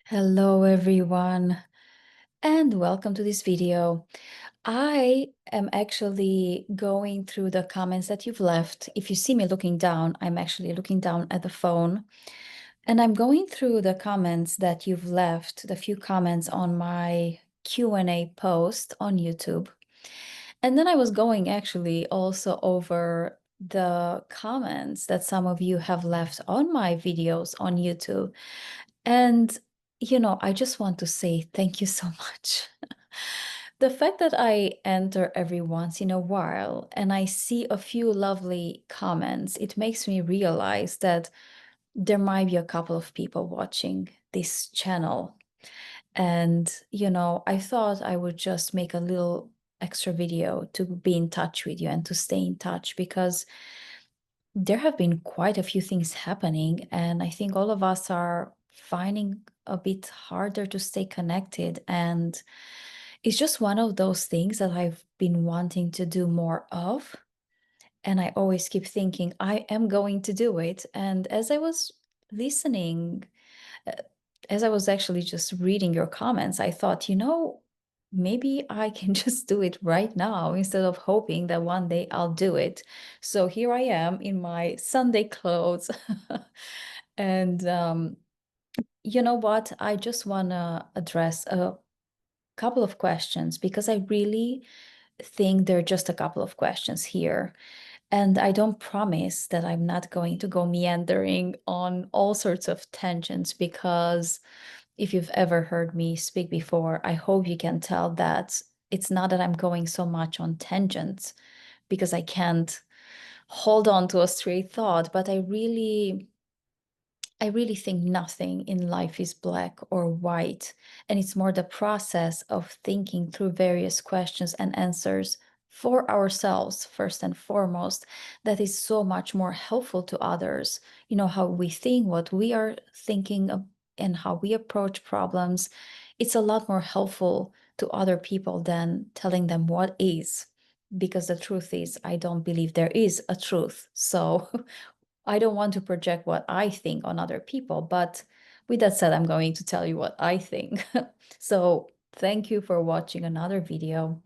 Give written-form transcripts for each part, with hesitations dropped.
Hello everyone, and welcome to this video. I am actually going through the comments that you've left. If you see me looking down, I'm actually looking down at the phone, and I'm going through the comments that you've left, the few comments on my Q&A post on YouTube. And then I was going actually also over the comments that some of you have left on my videos on YouTube. And, I just want to say thank you so much. The fact that I enter every once in a while and I see a few lovely comments, it makes me realize that there might be a couple of people watching this channel. And, I thought I would just make a little extra video to be in touch with you and to stay in touch because there have been quite a few things happening, and I think all of us are finding a bit harder to stay connected. And it's just one of those things that I've been wanting to do more of. And I always keep thinking, I am going to do it. And as I was listening, uh, as I was actually just reading your comments, I thought, maybe I can just do it right now instead of hoping that one day I'll do it. So here I am in my Sunday clothes. And you know what? I just want to address a couple of questions because I really think there are just a couple of questions here. And I don't promise that I'm not going to go meandering on all sorts of tangents because if you've ever heard me speak before, I hope you can tell that it's not that I'm going so much on tangents because I can't hold on to a straight thought, but I really think nothing in life is black or white, and it's more the process of thinking through various questions and answers for ourselves, first and foremost, that is so much more helpful to others. How we think, what we are thinking of, and how we approach problems. It's a lot more helpful to other people than telling them what is. Because the truth is, I don't believe there is a truth. So I don't want to project what I think on other people, but with that said, I'm going to tell you what I think. So thank you for watching another video.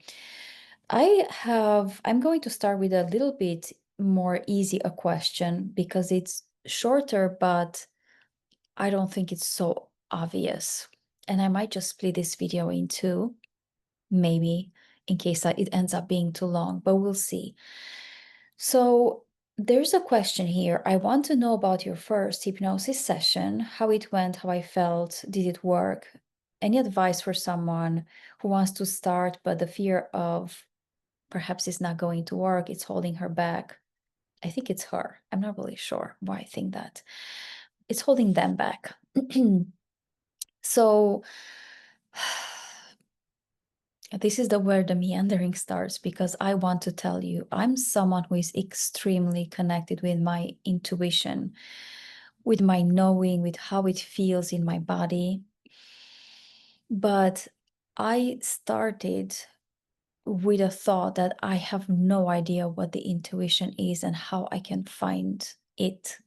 I'm going to start with a little bit more easy a question because it's shorter, but I don't think it's so obvious. And I might just split this video in two, maybe, in case it ends up being too long, but we'll see. So there's a question here. I want to know about your first hypnosis session, how it went, how I felt, did it work? Any advice for someone who wants to start, but the fear of perhaps it's not going to work, it's holding her back. I think it's her. I'm not really sure why I think that. It's holding them back. So this is where the meandering starts because I want to tell you, I'm someone who is extremely connected with my intuition, with my knowing, with how it feels in my body. But I started with a thought that I have no idea what the intuition is and how I can find it.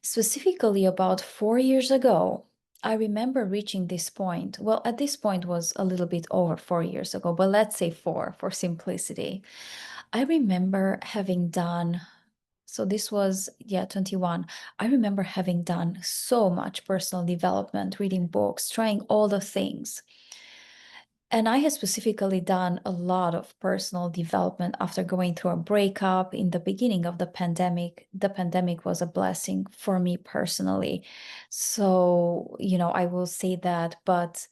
Specifically, about 4 years ago, I remember reaching this point. Well, at this point was a little bit over 4 years ago, but let's say four for simplicity. I remember having done, so this was, 21. I remember having done so much personal development, reading books, trying all the things. And I had specifically done a lot of personal development after going through a breakup in the beginning of the pandemic. The pandemic was a blessing for me personally. So, I will say that, but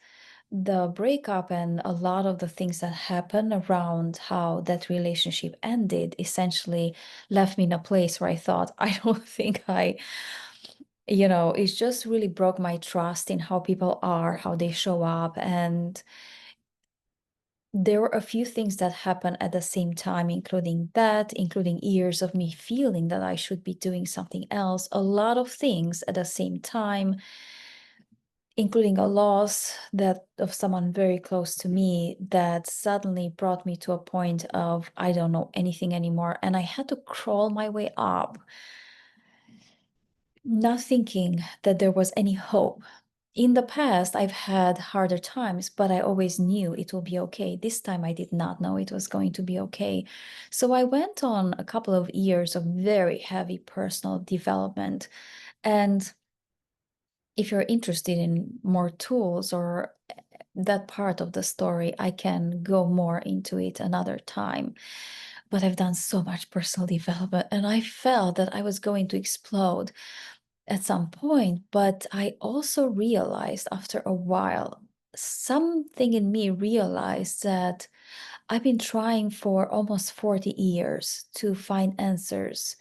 the breakup and a lot of the things that happened around how that relationship ended essentially left me in a place where I thought, I don't think it just really broke my trust in how people are, how they show up. And there were a few things that happened at the same time, including years of me feeling that I should be doing something else, a lot of things at the same time, including a loss that of someone very close to me that suddenly brought me to a point of I don't know anything anymore. And I had to crawl my way up, not thinking that there was any hope. In the past, I've had harder times, but I always knew it will be okay. This time I did not know it was going to be okay. So I went on a couple of years of very heavy personal development. And if you're interested in more tools or that part of the story, I can go more into it another time. But I've done so much personal development and I felt that I was going to explode at some point. But I also realized after a while, something in me realized that I've been trying for almost 40 years to find answers.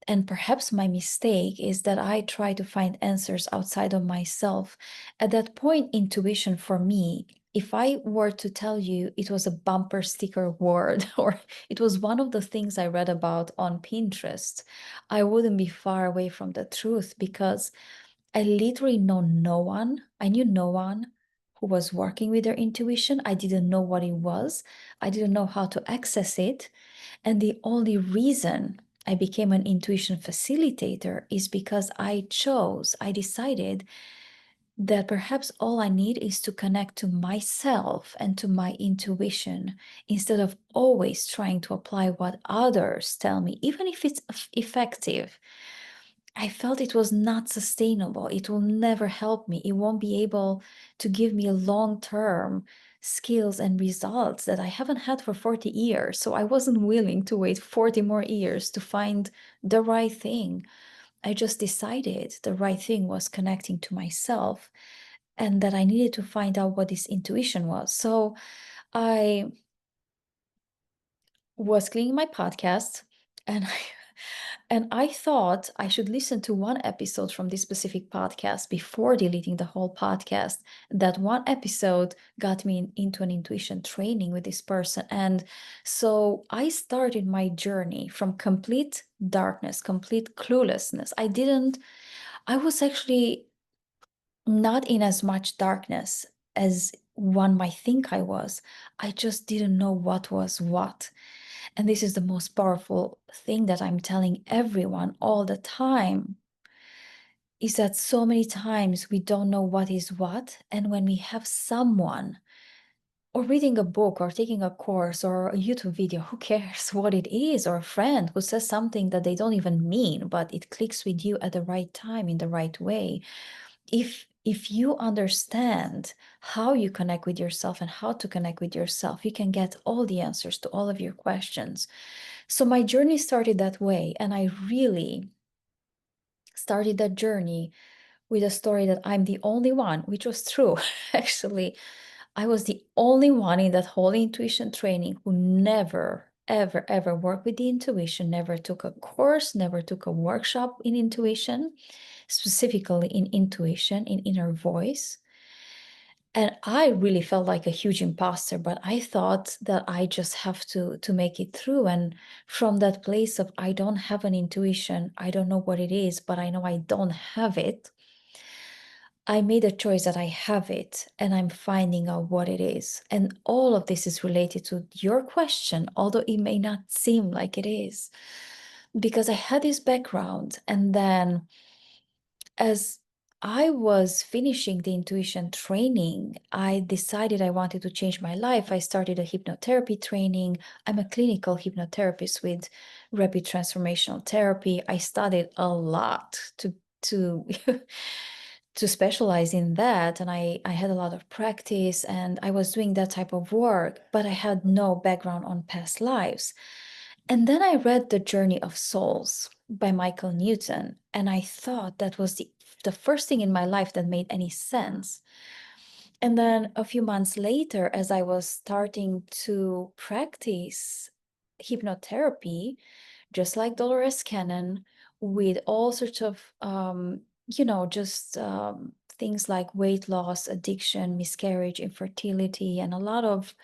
And perhaps my mistake is that I try to find answers outside of myself. At that point, intuition for me, if I were to tell you it was a bumper sticker word or it was one of the things I read about on Pinterest, I wouldn't be far away from the truth because I literally know no one. I knew no one who was working with their intuition. I didn't know what it was. I didn't know how to access it. And the only reason I became an intuition facilitator is because I decided that perhaps all I need is to connect to myself and to my intuition instead of always trying to apply what others tell me, even if it's effective. I felt it was not sustainable. It will never help me. It won't be able to give me long-term skills and results that I haven't had for 40 years. So I wasn't willing to wait 40 more years to find the right thing. I just decided the right thing was connecting to myself and that I needed to find out what this intuition was. So I was cleaning my podcast and I thought I should listen to one episode from this specific podcast before deleting the whole podcast. That one episode got me into an intuition training with this person. And so I started my journey from complete darkness, complete cluelessness. I was actually not in as much darkness as one might think I was. I just didn't know what was what. And this is the most powerful thing that I'm telling everyone all the time is that so many times we don't know what is what. And when we have someone or reading a book or taking a course or a YouTube video, who cares what it is, or a friend who says something that they don't even mean, but it clicks with you at the right time in the right way. If you understand how you connect with yourself and how to connect with yourself, you can get all the answers to all of your questions. So my journey started that way, and I really started that journey with a story that I'm the only one, which was true. Actually, I was the only one in that whole intuition training who never, ever, ever worked with the intuition, never took a course, never took a workshop in intuition, specifically in intuition, in inner voice. And I really felt like a huge imposter, but I thought that I just have to make it through. And from that place of I don't have an intuition, I don't know what it is, but I know I don't have it. I made a choice that I have it and I'm finding out what it is. And all of this is related to your question, although it may not seem like it is, because I had this background. And then as I was finishing the intuition training, I decided I wanted to change my life. I started a hypnotherapy training. I'm a clinical hypnotherapist with rapid transformational therapy. I studied a lot to to specialize in that, and I had a lot of practice and I was doing that type of work, but I had no background on past lives. And then I read The Journey of Souls by Michael Newton, and I thought that was the first thing in my life that made any sense. And then a few months later, as I was starting to practice hypnotherapy, just like Dolores Cannon, with all sorts of, just things like weight loss, addiction, miscarriage, infertility, and a lot of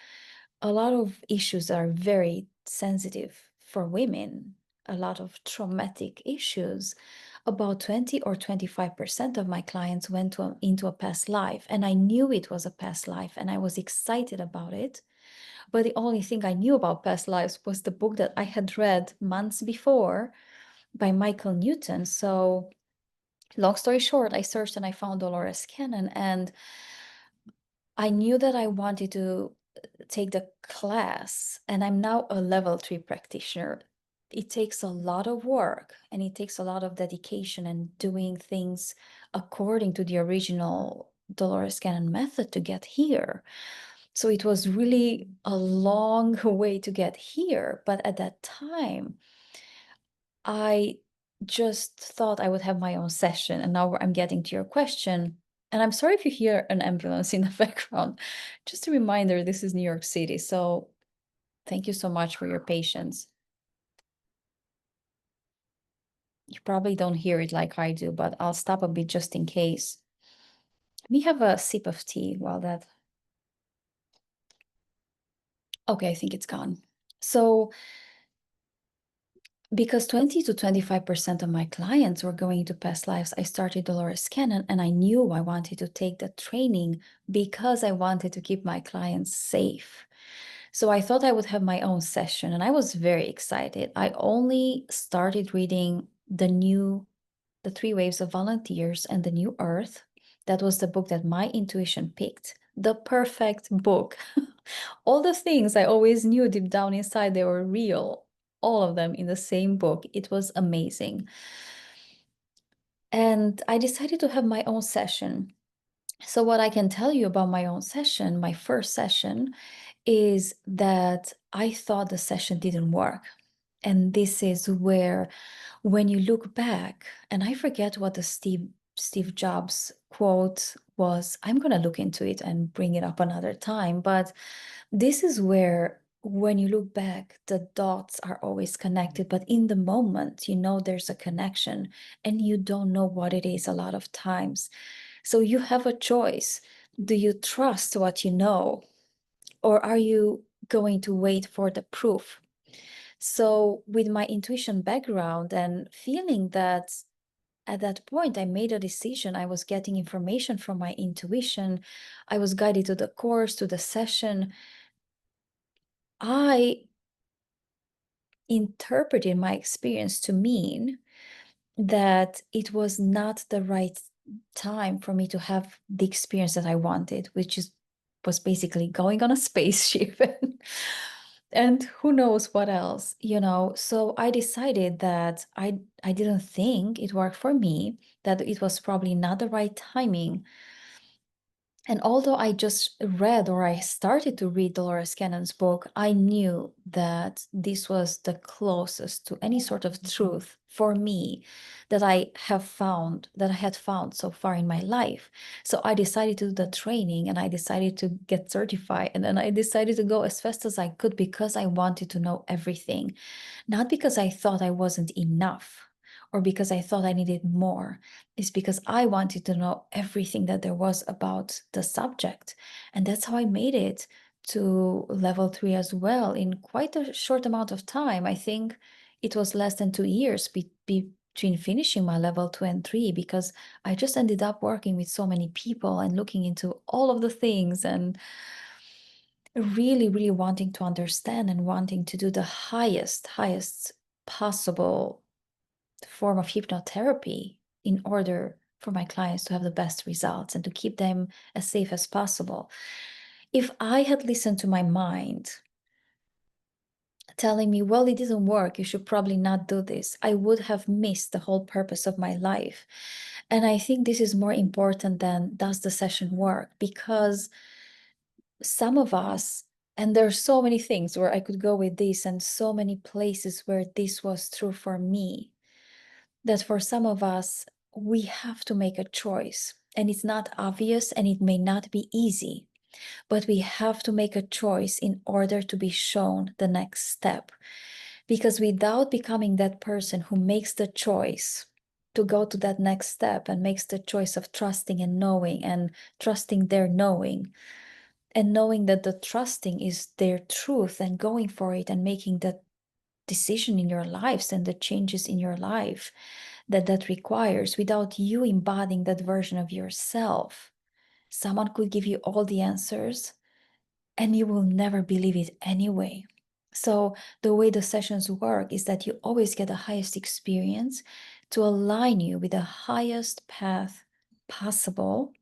issues that are very sensitive for women, a lot of traumatic issues. About 20 or 25% of my clients went into a past life, and I knew it was a past life, and I was excited about it. But the only thing I knew about past lives was the book that I had read months before by Michael Newton. So long story short, I searched and I found Dolores Cannon, and I knew that I wanted to take the class, and I'm now a level 3 practitioner. It takes a lot of work and it takes a lot of dedication and doing things according to the original Dolores Cannon method to get here. So it was really a long way to get here. But at that time, I just thought I would have my own session. And now I'm getting to your question. And I'm sorry if you hear an ambulance in the background. Just a reminder, this is New York City. So thank you so much for your patience. You probably don't hear it like I do, but I'll stop a bit just in case. Let me have a sip of tea while that. Okay, I think it's gone. So because 20 to 25% of my clients were going to past lives, I started Dolores Cannon, and I knew I wanted to take the training because I wanted to keep my clients safe. So I thought I would have my own session, and I was very excited. I only started reading The Three Waves of Volunteers and The New Earth. That was the book that my intuition picked. The perfect book. All the things I always knew deep down inside, they were real. All of them in the same book. It was amazing. And I decided to have my own session. So, what I can tell you about my own session, my first session, is that I thought the session didn't work. And this is where, when you look back, and I forget what the Steve Jobs quote was. I'm going to look into it and bring it up another time. But this is where, when you look back, the dots are always connected. But in the moment, you know there's a connection and you don't know what it is a lot of times. So you have a choice. Do you trust what you know, or are you going to wait for the proof? So, with my intuition background and feeling that at that point I made a decision, I was getting information from my intuition, I was guided to the course, to the session, I interpreted my experience to mean that it was not the right time for me to have the experience that I wanted, which was basically going on a spaceship and who knows what else, you know. So I decided that I didn't think it worked for me, that it was probably not the right timing. And although I just read, or I started to read Dolores Cannon's book, I knew that this was the closest to any sort of truth for me that I had found so far in my life. So I decided to do the training, and I decided to get certified, and then I decided to go as fast as I could because I wanted to know everything, not because I thought I wasn't enough or because I thought I needed more. Is because I wanted to know everything that there was about the subject. And that's how I made it to level 3 as well in quite a short amount of time. I think it was less than 2 years between finishing my level 2 and 3, because I just ended up working with so many people and looking into all of the things and really, really wanting to understand and wanting to do the highest possible form of hypnotherapy in order for my clients to have the best results and to keep them as safe as possible. If I had listened to my mind telling me, well, it didn't work, you should probably not do this, I would have missed the whole purpose of my life. And I think this is more important than does the session work, because some of us, and there are so many things where I could go with this, and so many places where this was true for me, that for some of us, we have to make a choice. And it's not obvious and it may not be easy, but we have to make a choice in order to be shown the next step. Because without becoming that person who makes the choice to go to that next step and makes the choice of trusting and knowing and trusting their knowing, and knowing that the trusting is their truth and going for it and making that decision in your lives and the changes in your life that requires, without you embodying that version of yourself, someone could give you all the answers and you will never believe it anyway. So the way the sessions work is that you always get the highest experience to align you with the highest path possible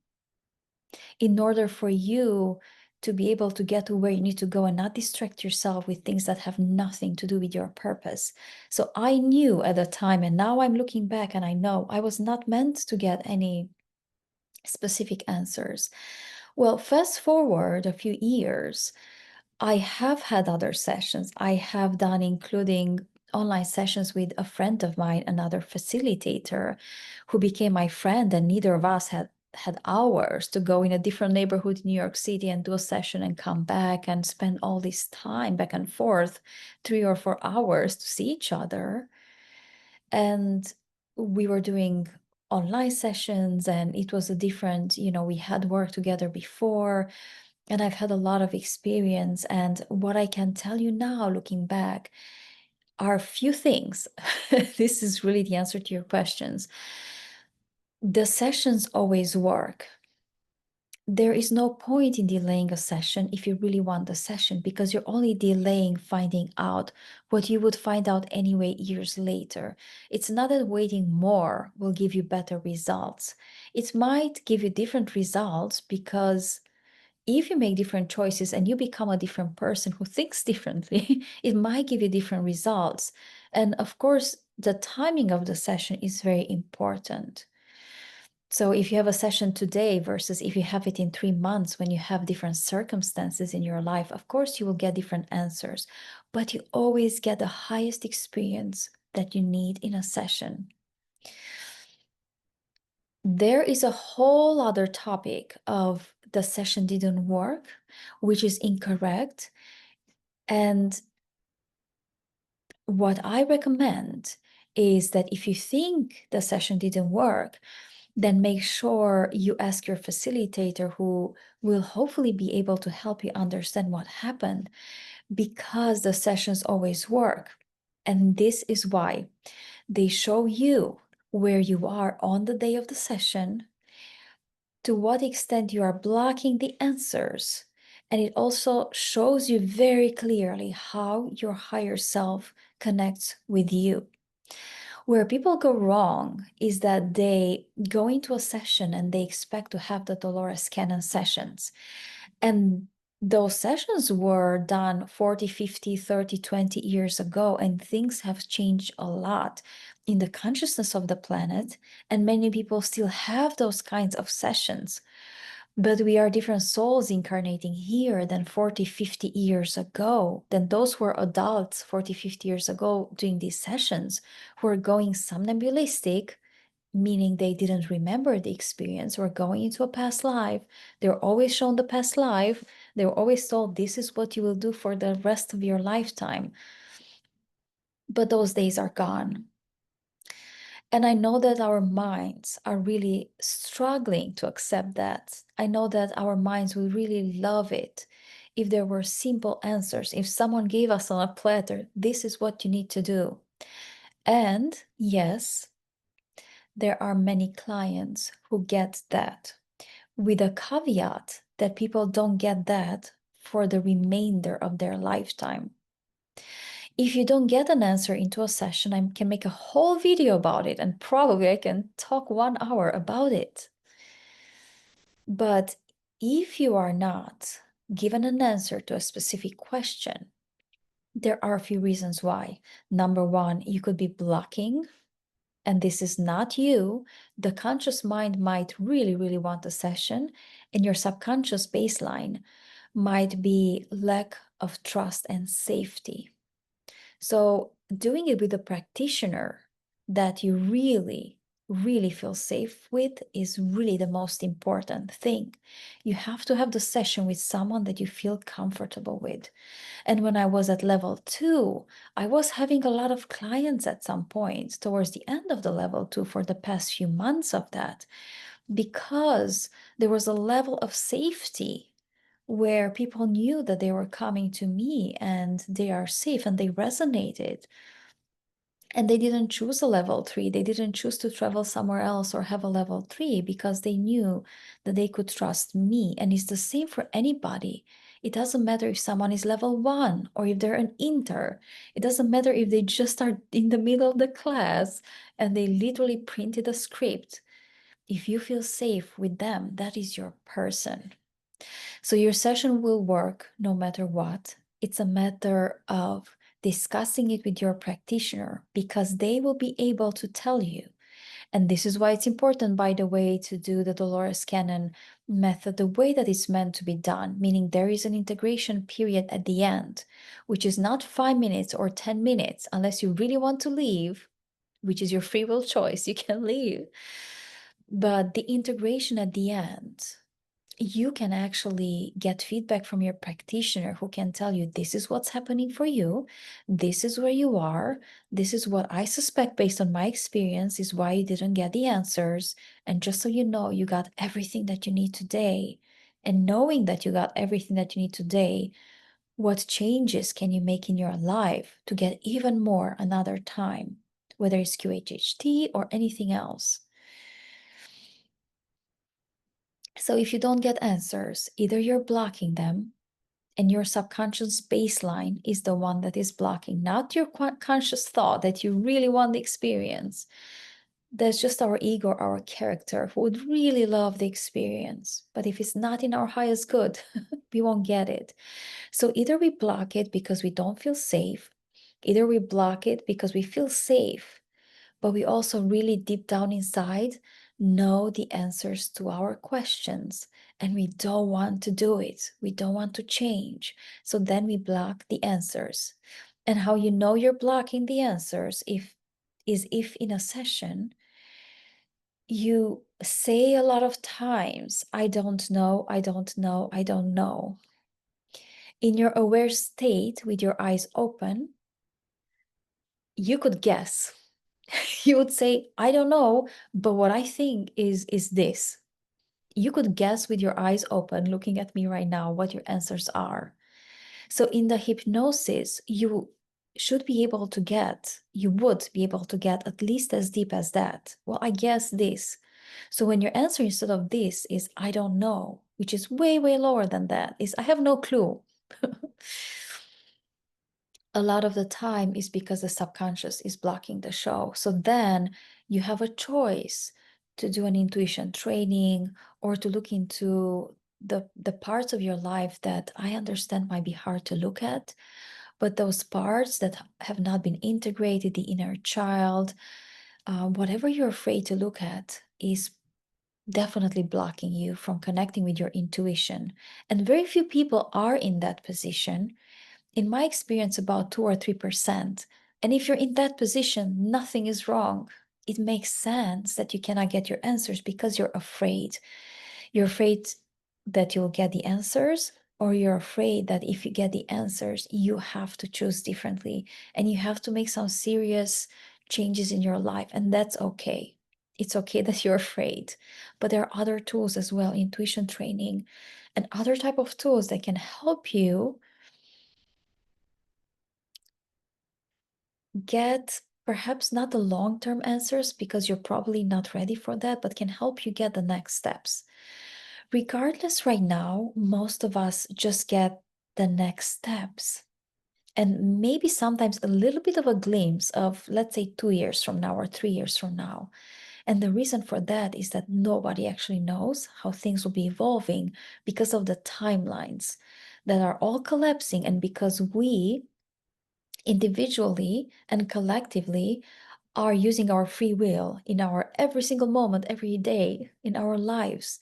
in order for you to be able to get to where you need to go and not distract yourself with things that have nothing to do with your purpose. So I knew at the time, and now I'm looking back and I know I was not meant to get any specific answers. Well, fast forward a few years, I have had other sessions. I have done, including online sessions with a friend of mine, another facilitator who became my friend, and neither of us had hours to go in a different neighborhood in New York City and do a session and come back and spend all this time back and forth, 3 or 4 hours to see each other. And we were doing online sessions, and it was a different, we had worked together before, and I've had a lot of experience. And what I can tell you now, looking back, are a few things. This is really the answer to your questions. The sessions always work. There is no point in delaying a session if you really want the session, because you're only delaying finding out what you would find out anyway years later. It's not that waiting more will give you better results. It might give you different results, because if you make different choices and you become a different person who thinks differently, it might give you different results. And of course, the timing of the session is very important. So if you have a session today versus if you have it in 3 months, when you have different circumstances in your life, of course you will get different answers, but you always get the highest experience that you need in a session. There is a whole other topic of the session didn't work, which is incorrect. And what I recommend is that if you think the session didn't work, then make sure you ask your facilitator, who will hopefully be able to help you understand what happened, because the sessions always work. And this is why they show you where you are on the day of the session, to what extent you are blocking the answers. And it also shows you very clearly how your higher self connects with you. Where people go wrong is that they go into a session and they expect to have the Dolores Cannon sessions. And those sessions were done 40, 50, 30, 20 years ago, and things have changed a lot in the consciousness of the planet. And many people still have those kinds of sessions. But we are different souls incarnating here than 40, 50 years ago, than those who were adults 40, 50 years ago doing these sessions, who are going somnambulistic, meaning they didn't remember the experience, or going into a past life. They were always shown the past life. They were always told, this is what you will do for the rest of your lifetime. But those days are gone. And I know that our minds are really struggling to accept that. I know that our minds would really love it if there were simple answers. If someone gave us on a platter, this is what you need to do. And yes, there are many clients who get that, with a caveat that people don't get that for the remainder of their lifetime. If you don't get an answer into a session, I can make a whole video about it, and probably I can talk 1 hour about it. But if you are not given an answer to a specific question, there are a few reasons why. Number one, you could be blocking, and this is not you. The conscious mind might really, really want a session, and your subconscious baseline might be lack of trust and safety. So doing it with a practitioner that you really, really feel safe with is really the most important thing. You have to have the session with someone that you feel comfortable with. And when I was at level 2, I was having a lot of clients at some point towards the end of the level 2 for the past few months of that, because there was a level of safety where people knew that they were coming to me and they are safe and they resonated. And they didn't choose a level 3. They didn't choose to travel somewhere else or have a level 3, because they knew that they could trust me. And it's the same for anybody. It doesn't matter if someone is level 1 or if they're an inter. It doesn't matter if they just are in the middle of the class and they literally printed a script. If you feel safe with them, that is your person. So your session will work no matter what. It's a matter of discussing it with your practitioner because they will be able to tell you. And this is why it's important, by the way, to do the Dolores Cannon method the way that it's meant to be done, meaning there is an integration period at the end, which is not 5 minutes or 10 minutes, unless you really want to leave, which is your free will choice, you can leave. But the integration at the end, you can actually get feedback from your practitioner who can tell you, this is what's happening for you, this is where you are, this is what I suspect based on my experience is why you didn't get the answers. And just so you know, you got everything that you need today. And knowing that you got everything that you need today, what changes can you make in your life to get even more another time, whether it's QHHT or anything else. So if you don't get answers, either you're blocking them and your subconscious baseline is the one that is blocking, not your conscious thought that you really want the experience. That's just our ego, our character, who would really love the experience. But if it's not in our highest good, we won't get it. So either we block it because we don't feel safe, either we block it because we feel safe, but we also really deep down inside know the answers to our questions and we don't want to do it. We don't want to change. So then we block the answers. And how you know you're blocking the answers if in a session you say a lot of times, I don't know, I don't know, I don't know. In your aware state with your eyes open, you could guess. You would say, I don't know, but what I think is this. You could guess with your eyes open, looking at me right now, what your answers are. So in the hypnosis, you should be able to get, you would be able to get at least as deep as that. Well, I guess this. So when your answer instead of this is, I don't know, which is way, way lower than that, is, I have no clue. A lot of the time is because the subconscious is blocking the show. So then you have a choice to do an intuition training or to look into the parts of your life that I understand might be hard to look at, but those parts that have not been integrated, the inner child, whatever you're afraid to look at is definitely blocking you from connecting with your intuition. And very few people are in that position. In my experience, about 2 or 3%. And if you're in that position, nothing is wrong. It makes sense that you cannot get your answers because you're afraid. You're afraid that you'll get the answers, or you're afraid that if you get the answers, you have to choose differently and you have to make some serious changes in your life. And that's okay. It's okay that you're afraid. But there are other tools as well, intuition training and other type of tools that can help you get perhaps not the long-term answers because you're probably not ready for that, but can help you get the next steps. Regardless, right now, most of us just get the next steps and maybe sometimes a little bit of a glimpse of, let's say, 2 years from now or 3 years from now. And the reason for that is that nobody actually knows how things will be evolving because of the timelines that are all collapsing and because we individually and collectively are using our free will in our every single moment, every day in our lives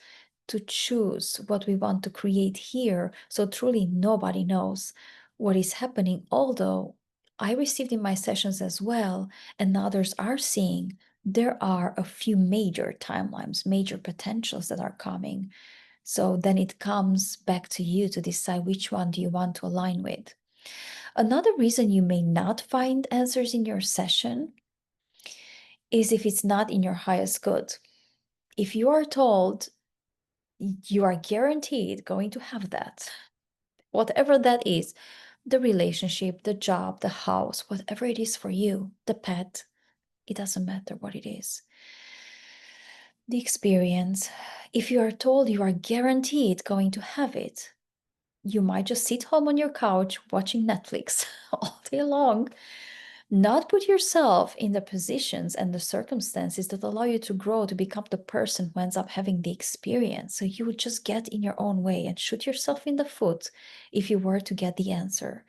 to choose what we want to create here. So truly nobody knows what is happening, although I received in my sessions as well, and others are seeing there are a few major timelines, major potentials that are coming. So then it comes back to you to decide which one do you want to align with. Another reason you may not find answers in your session is if it's not in your highest good. If you are told you are guaranteed going to have that, whatever that is, the relationship, the job, the house, whatever it is for you, the pet, it doesn't matter what it is. The experience, if you are told you are guaranteed going to have it, You might just sit home on your couch watching Netflix all day long, not put yourself in the positions and the circumstances that allow you to grow to become the person who ends up having the experience. So you would just get in your own way and shoot yourself in the foot if you were to get the answer.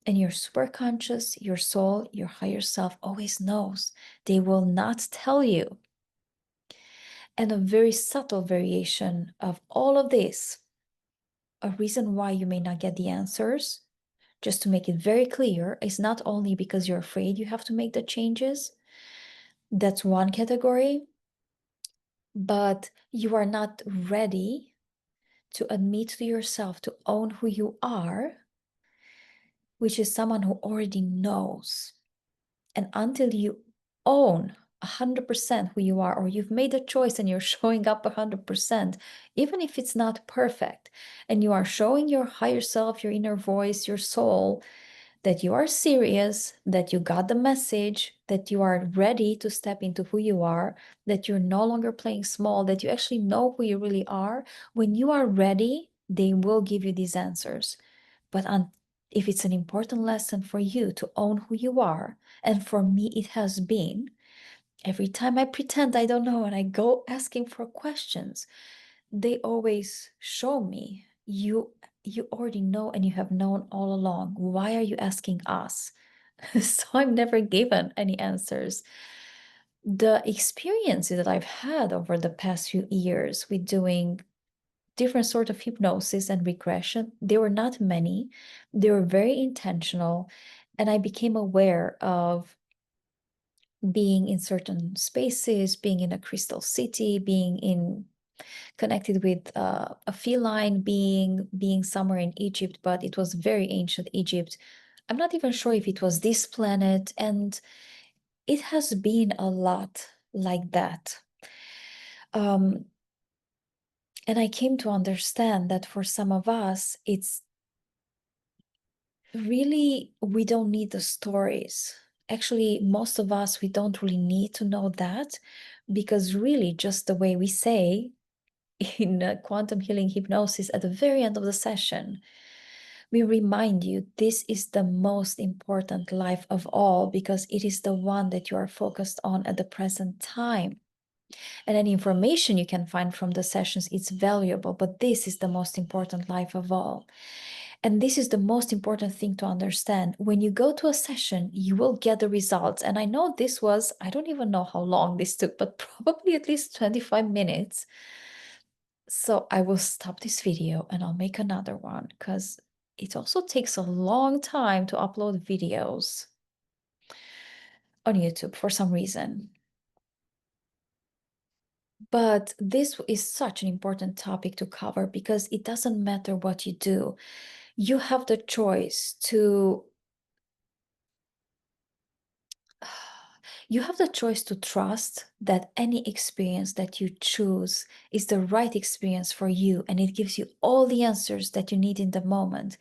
And your superconscious, your soul, your higher self always knows. They will not tell you. And a very subtle variation of all of this, a reason why you may not get the answers, just to make it very clear, is not only because you're afraid you have to make the changes. That's one category. But you are not ready to admit to yourself, to own who you are, which is someone who already knows. And until you own 100% who you are, or you've made a choice and you're showing up 100%, even if it's not perfect, and you are showing your higher self, your inner voice, your soul, that you are serious, that you got the message, that you are ready to step into who you are, that you're no longer playing small, that you actually know who you really are. When you are ready, they will give you these answers. But if it's an important lesson for you to own who you are, and for me it has been, every time I pretend I don't know and I go asking for questions, they always show me, you already know and you have known all along. Why are you asking us? So I'm never given any answers. The experiences that I've had over the past few years with doing different sort of hypnosis and regression, they were not many. They were very intentional, and I became aware of being in certain spaces, being in a crystal city, being in connected with a feline being somewhere in Egypt, but it was very ancient Egypt. I'm not even sure if it was this planet, and it has been a lot like that. Um, and I came to understand that for some of us, it's really, we don't need the stories. Actually, most of us, we don't really need to know that, because really, just the way we say in quantum healing hypnosis at the very end of the session, we remind you this is the most important life of all, because it is the one that you are focused on at the present time. And any information you can find from the sessions, it's valuable, but this is the most important life of all. And this is the most important thing to understand. When you go to a session, you will get the results. And I know this was, I don't even know how long this took, but probably at least 25 minutes. So I will stop this video and I'll make another one, because it also takes a long time to upload videos on YouTube for some reason. But this is such an important topic to cover, because it doesn't matter what you do. You have the choice to trust that any experience that you choose is the right experience for you, and it gives you all the answers that you need in the moment.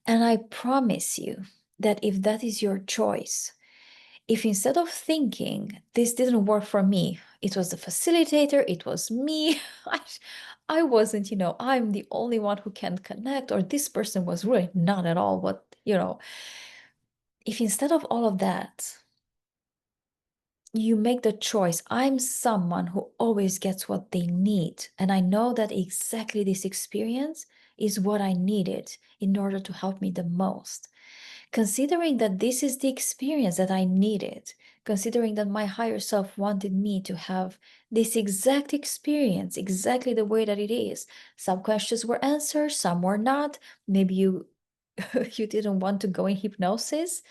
And I promise you that if that is your choice, if instead of thinking, this didn't work for me, it was the facilitator, it was me, I wasn't, I'm the only one who can connect, or this person was really not at all what, if instead of all of that, you make the choice, I'm someone who always gets what they need, and I know that exactly this experience is what I needed in order to help me the most. Considering that this is the experience that I needed, considering that my higher self wanted me to have this exact experience, exactly the way that it is. Some questions were answered, some were not. Maybe you you didn't want to go in hypnosis.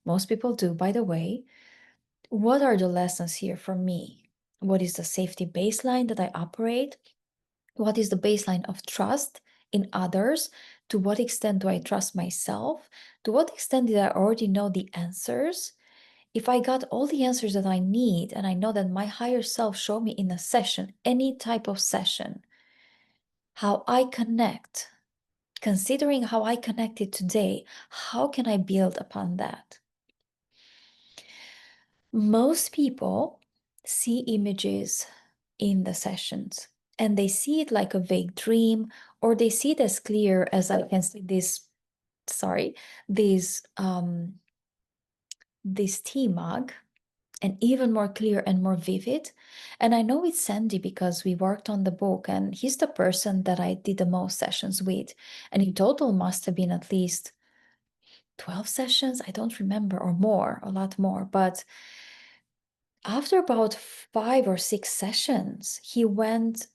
Most people do, by the way. What are the lessons here for me? What is the safety baseline that I operate? What is the baseline of trust in others? To what extent do I trust myself? To what extent did I already know the answers? If I got all the answers that I need, and I know that my higher self showed me in a session, any type of session, how I connect, considering how I connected today, how can I build upon that? Most people see images in the sessions, and they see it like a vague dream, or they see it as clear as I can see this this tea mug, and even more clear and more vivid. And I know it's Sandy because we worked on the book, and he's the person that I did the most sessions with. And in total must have been at least 12 sessions. I don't remember, or more, a lot more. But after about 5 or 6 sessions, he went,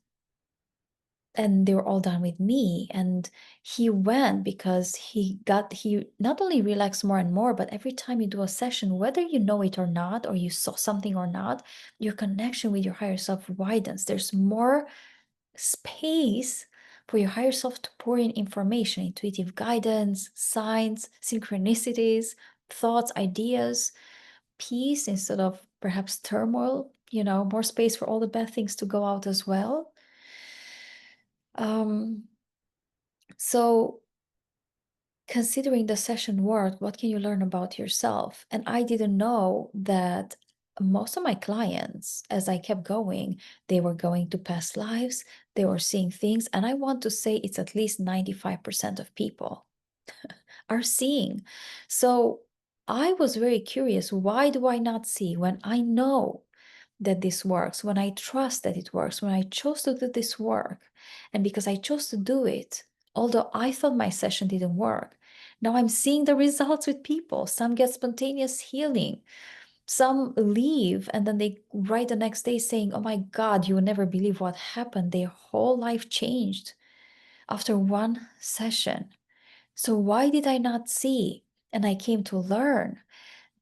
and they were all done with me, and he went because he not only relaxed more and more, but every time you do a session, whether you know it or not, or you saw something or not, your connection with your higher self widens. There's more space for your higher self to pour in information, intuitive guidance, signs, synchronicities, thoughts, ideas, peace instead of perhaps turmoil, more space for all the bad things to go out as well. So considering the session work, what can you learn about yourself? And I didn't know that most of my clients, as I kept going, they were going to past lives, they were seeing things. And I want to say it's at least 95% of people are seeing. So I was very curious, why do I not see when I know that this works, when I trust that it works, when I chose to do this work? And because I chose to do it, although I thought my session didn't work, now I'm seeing the results with people. Some get spontaneous healing, some leave, and then they write the next day saying, "Oh my God, you will never believe what happened. Their whole life changed after one session." So why did I not see? And I came to learn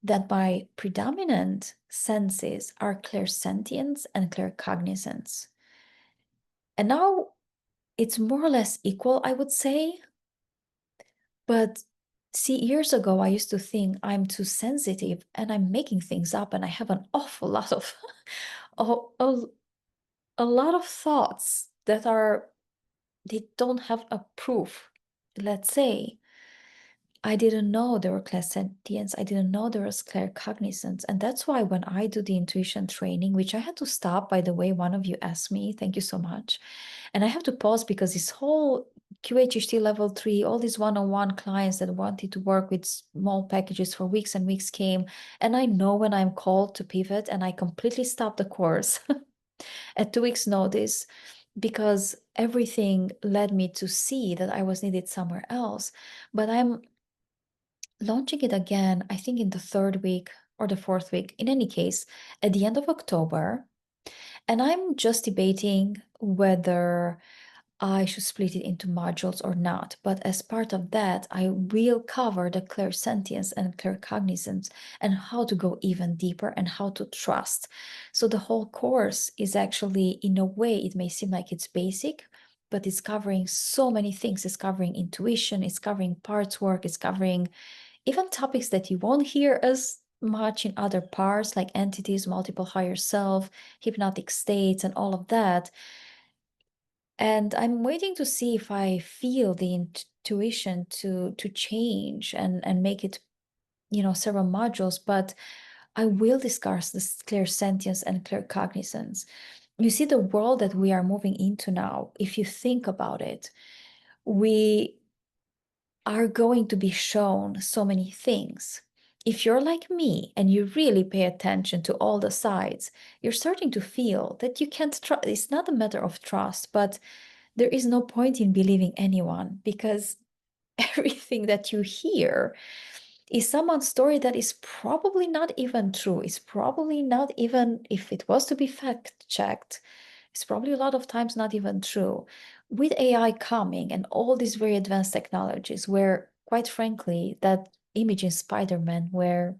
that my predominant senses are clairsentience and claircognizance. And now it's more or less equal, I would say. But see, years ago, I used to think I'm too sensitive and I'm making things up, and I have an awful lot of a, a, a lot of thoughts that they don't have a proof, let's say. I didn't know there were clairsentience. I didn't know there was claircognizance. And that's why when I do the intuition training, which I had to stop, by the way, one of you asked me, thank you so much. And I have to pause because this whole QHHT level 3, all these one-on-one clients that wanted to work with small packages for weeks and weeks came. And I know when I'm called to pivot, and I completely stopped the course at 2 weeks notice, because everything led me to see that I was needed somewhere else. But I'm launching it again, I think in the 3rd week or the 4th week, in any case, at the end of October. And I'm just debating whether I should split it into modules or not. But as part of that, I will cover the clairsentience and claircognizance and how to go even deeper and how to trust. So the whole course is actually, in a way, it may seem like it's basic, but it's covering so many things. It's covering intuition, it's covering parts work, it's covering even topics that you won't hear as much in other parts, like entities, multiple higher self, hypnotic states, and all of that. And I'm waiting to see if I feel the intuition to change and make it, several modules. But I will discuss this clairsentience and claircognizance. You see, the world that we are moving into now, if you think about it, we are going to be shown so many things. If you're like me and you really pay attention to all the sides, you're starting to feel that you can't trust. It's not a matter of trust, but there is no point in believing anyone, because everything that you hear is someone's story that is probably not even true. It's probably not even, if it was to be fact checked, it's probably a lot of times not even true. With AI coming and all these very advanced technologies, where, quite frankly, that image in Spider-Man where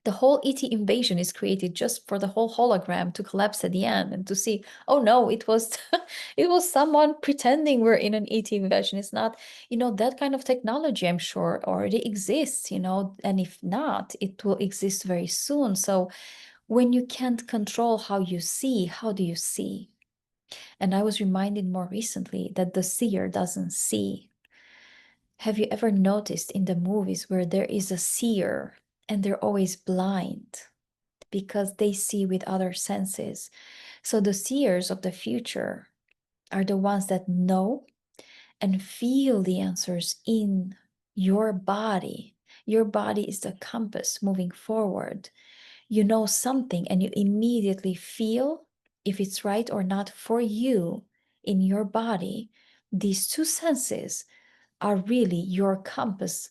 the whole ET invasion is created just for the whole hologram to collapse at the end and to see, oh no, it was it was someone pretending we're in an ET invasion. It's not, that kind of technology, I'm sure, already exists, and if not, it will exist very soon. So when you can't control how you see, how do you see? And I was reminded more recently that the seer doesn't see. Have you ever noticed in the movies where there is a seer and they're always blind because they see with other senses? So the seers of the future are the ones that know and feel the answers in your body. Your body is the compass moving forward. You know something and you immediately feel if it's right or not for you in your body. These two senses are really your compass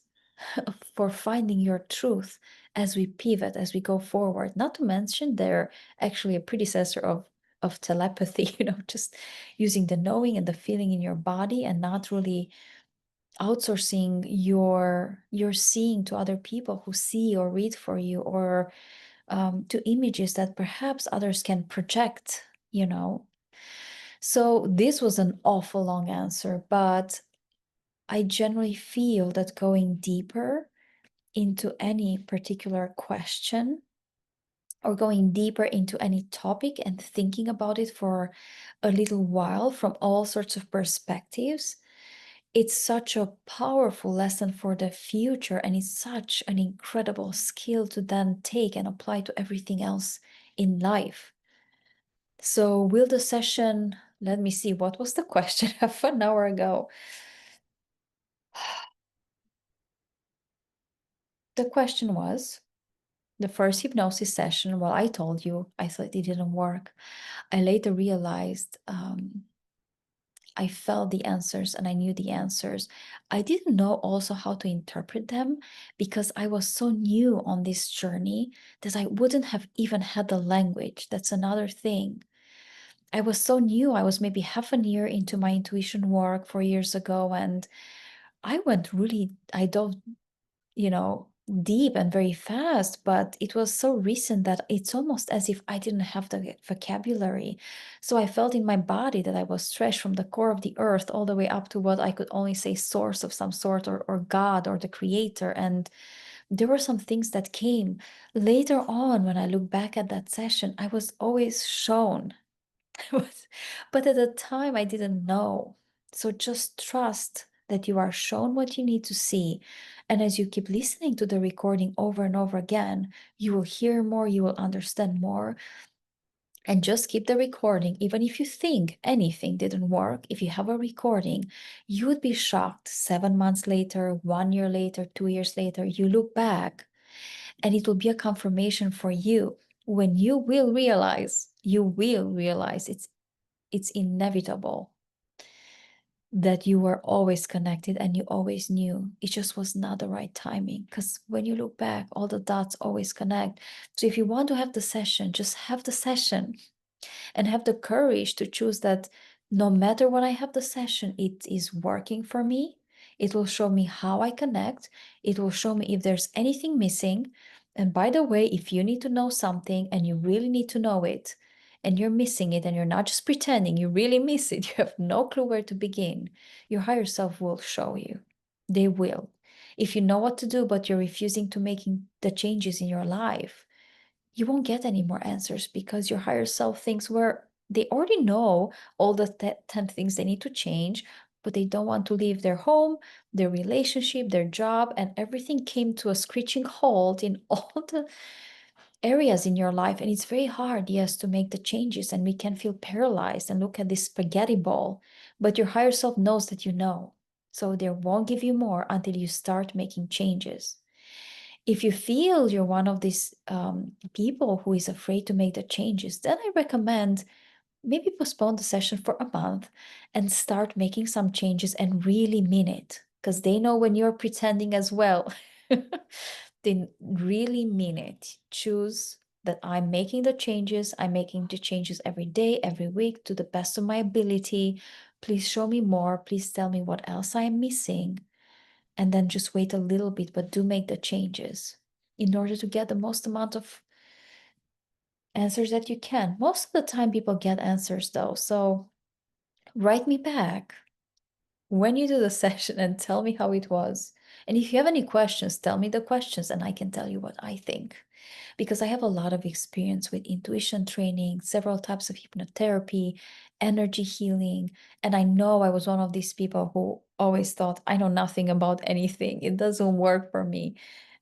for finding your truth as we pivot, as we go forward. Not to mention they're actually a predecessor of telepathy, just using the knowing and the feeling in your body and not really outsourcing your seeing to other people who see or read for you, or to images that perhaps others can project. So this was an awful long answer, but I generally feel that going deeper into any particular question or going deeper into any topic and thinking about it for a little while from all sorts of perspectives, it's such a powerful lesson for the future, and it's such an incredible skill to then take and apply to everything else in life. So will the session, let me see, what was the question half an hour ago? The question was, the first hypnosis session, well, I told you, I thought it didn't work. I later realized I felt the answers and I knew the answers. I didn't know also how to interpret them because I was so new on this journey that I wouldn't have even had the language. That's another thing. I was so new. I was maybe half a year into my intuition work 4 years ago, and I dove deep and very fast, but it was so recent that it's almost as if I didn't have the vocabulary. So I felt in my body that I was stretched from the core of the earth all the way up to what I could only say source of some sort, or God or the creator. And there were some things that came later on when I look back at that session. I was always shown but at the time, I didn't know. So just trust that you are shown what you need to see. And as you keep listening to the recording over and over again, you will hear more, you will understand more. And just keep the recording. Even if you think anything didn't work, if you have a recording, you would be shocked 7 months later, 1 year later, 2 years later. You look back and it will be a confirmation for you when you will realize it's inevitable that you were always connected and you always knew. It just was not the right timing, because when you look back, all the dots always connect. So if you want to have the session, just have the session and have the courage to choose that no matter when I have the session, it is working for me. It will show me how I connect. It will show me if there's anything missing. And by the way, if you need to know something and you really need to know it, and you're missing it and you're not just pretending, you really miss it, you have no clue where to begin, your higher self will show you. They will. If you know what to do, but you're refusing to making the changes in your life, you won't get any more answers because your higher self thinks they already know all the 10 things they need to change, but they don't want to leave their home, their relationship, their job, and everything came to a screeching halt in all the areas in your life. And it's very hard, yes, to make the changes, and we can feel paralyzed and look at this spaghetti ball, but your higher self knows that you know. So they won't give you more until you start making changes. If you feel you're one of these people who is afraid to make the changes, then I recommend maybe postpone the session for a month and start making some changes and really mean it, because they know when you're pretending as well. They really mean it. Choose that I'm making the changes. I'm making the changes every day, every week, to the best of my ability. Please show me more. Please tell me what else I am missing. And then just wait a little bit, but do make the changes in order to get the most amount of answers that you can. Most of the time, people get answers though. So write me back when you do the session and tell me how it was. And if you have any questions, tell me the questions and I can tell you what I think. Because I have a lot of experience with intuition training, several types of hypnotherapy, energy healing. And I know I was one of these people who always thought, I know nothing about anything. It doesn't work for me.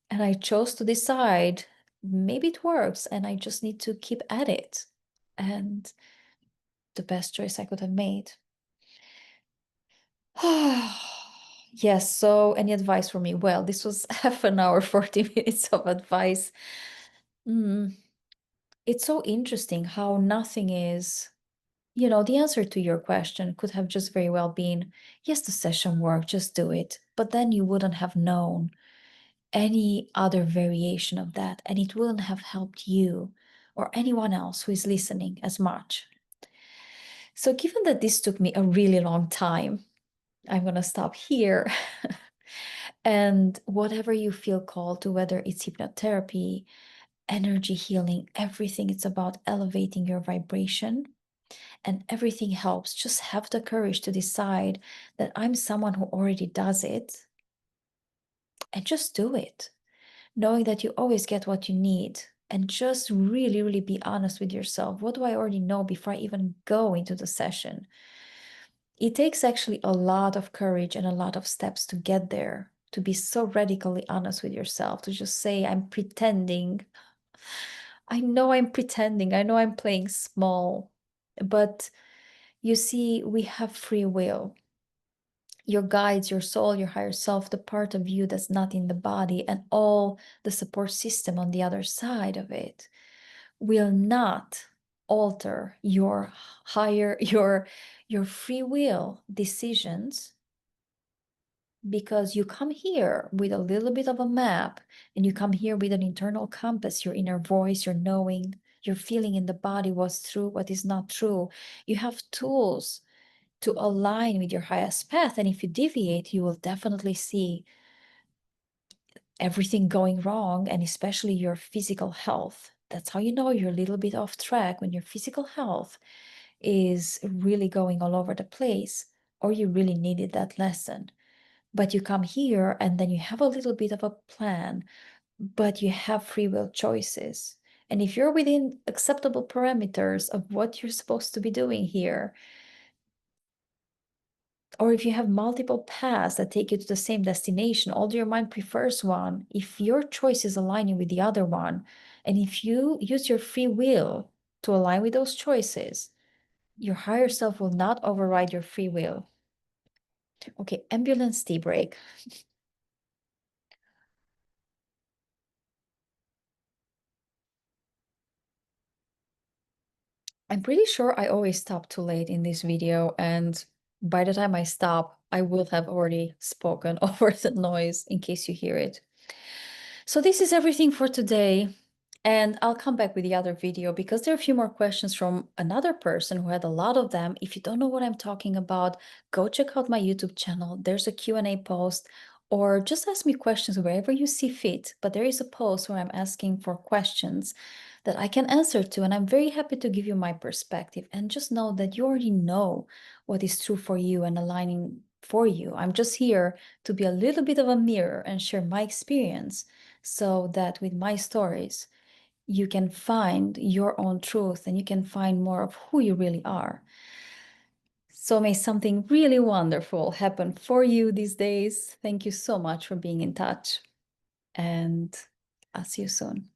And I chose to decide, maybe it works and I just need to keep at it. And the best choice I could have made. Yes, so any advice for me? Well, this was half an hour, 40 minutes of advice. Mm, it's so interesting how nothing is, the answer to your question could have just very well been, yes, the session worked, just do it. But then you wouldn't have known any other variation of that, and it wouldn't have helped you or anyone else who is listening as much. So, given that this took me a really long time, I'm going to stop here. And whatever you feel called to, whether it's hypnotherapy, energy healing, everything, it's about elevating your vibration and everything helps. Just have the courage to decide that I'm someone who already does it and just do it, knowing that you always get what you need. And just really, really be honest with yourself. What do I already know before I even go into the session? It takes actually a lot of courage and a lot of steps to get there, to be so radically honest with yourself, to just say, I'm pretending. I know I'm pretending. I know I'm playing small. But you see, we have free will. Your guides, your soul, your higher self, the part of you that's not in the body, and all the support system on the other side of it will not alter your higher, your free will decisions, because you come here with a little bit of a map, and you come here with an internal compass, your inner voice, your knowing, your feeling in the body, what's true, what is not true. You have tools to align with your highest path. And if you deviate, you will definitely see everything going wrong, and especially your physical health. That's how you know you're a little bit off track, when your physical health is really going all over the place, or you really needed that lesson. But you come here and then you have a little bit of a plan, but you have free will choices. And if you're within acceptable parameters of what you're supposed to be doing here, or if you have multiple paths that take you to the same destination, although your mind prefers one, if your choice is aligning with the other one, and if you use your free will to align with those choices, your higher self will not override your free will. Okay, ambulance tea break. I'm pretty sure I always stop too late in this video, and by the time I stop, I will have already spoken over the noise in case you hear it. So this is everything for today. And I'll come back with the other video because there are a few more questions from another person who had a lot of them. If you don't know what I'm talking about, go check out my YouTube channel. There's a Q&A post, or just ask me questions wherever you see fit. But there is a post where I'm asking for questions that I can answer to, and I'm very happy to give you my perspective. And just know that you already know what is true for you and aligning for you. I'm just here to be a little bit of a mirror and share my experience, so that with my stories, you can find your own truth and you can find more of who you really are. So may something really wonderful happen for you these days. Thank you so much for being in touch, and I'll see you soon.